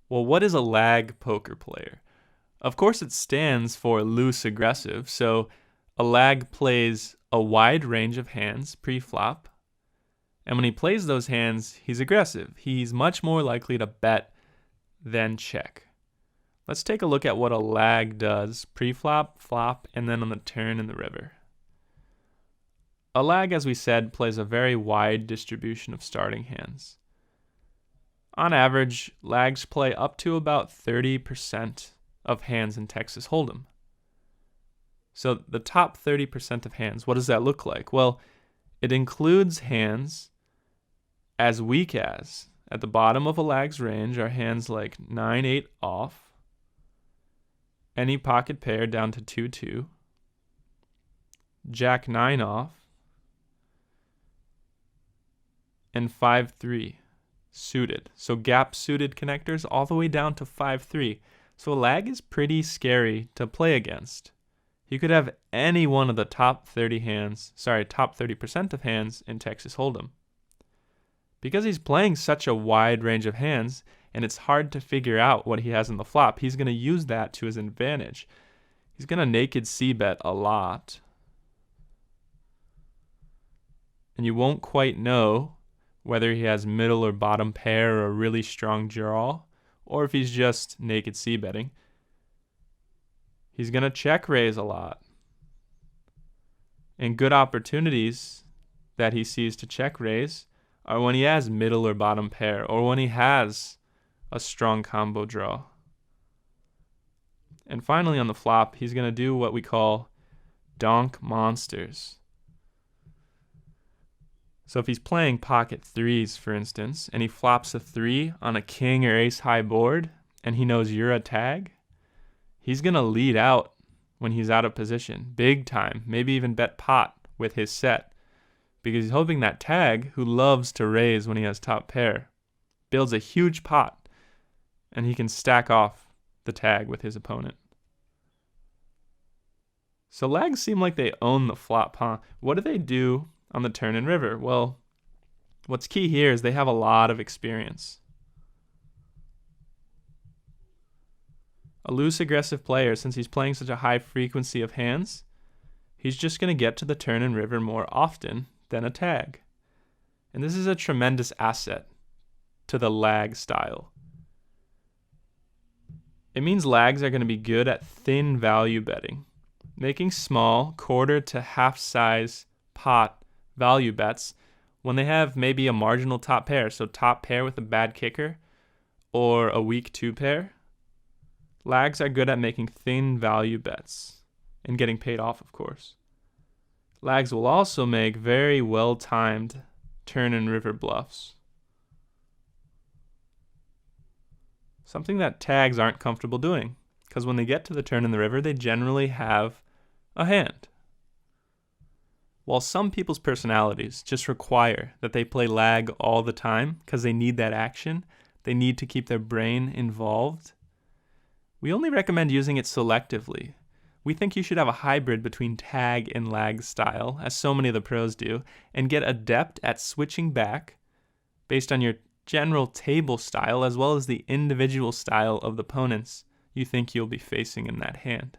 Well, what is a lag poker player? Of course, it stands for loose aggressive, so a lag plays a wide range of hands pre-flop, and when he plays those hands, he's aggressive. He's much more likely to bet than check. Let's take a look at what a lag does pre-flop, flop, and then on the turn in the river. A lag, as we said, plays a very wide distribution of starting hands. On average, lags play up to about 30% of hands in Texas Hold'em. So the top 30% of hands, what does that look like? Well, it includes hands as weak as, at the bottom of a lag's range, are hands like 9-8 off, any pocket pair down to 2-2, Jack 9 off, and 5-3 suited. So gap suited connectors all the way down to 5-3. So a lag is pretty scary to play against. You could have any one of the top 30% of hands in Texas Hold'em. Because he's playing such a wide range of hands, and it's hard to figure out what he has in the flop, he's going to use that to his advantage. He's going to naked c-bet a lot. And you won't quite know whether he has middle or bottom pair or a really strong draw, or if he's just naked c-betting. He's going to check raise a lot. And good opportunities that he sees to check raise are when he has middle or bottom pair, or when he has a strong combo draw. And finally on the flop, he's going to do what we call donk monsters. So if he's playing pocket threes, for instance, and he flops a 3 on a king or ace high board, and he knows you're a tag, he's going to lead out when he's out of position, big time, maybe even bet pot with his set, because he's hoping that tag, who loves to raise when he has top pair, builds a huge pot, and he can stack off the tag with his opponent. So lags seem like they own the flop, huh? What do they do on the turn and river? Well, what's key here is they have a lot of experience. A loose aggressive player, since he's playing such a high frequency of hands, he's just going to get to the turn and river more often than a tag. And this is a tremendous asset to the lag style. It means lags are going to be good at thin value betting, making small quarter to half size pot value bets when they have maybe a marginal top pair, so top pair with a bad kicker or a weak 2 pair. Lags are good at making thin value bets and getting paid off, of course. Lags will also make very well-timed turn and river bluffs. Something that tags aren't comfortable doing, because when they get to the turn and the river, they generally have a hand. While some people's personalities just require that they play lag all the time because they need that action, they need to keep their brain involved, we only recommend using it selectively. We think you should have a hybrid between tag and lag style, as so many of the pros do, and get adept at switching back based on your general table style as well as the individual style of the opponents you think you'll be facing in that hand.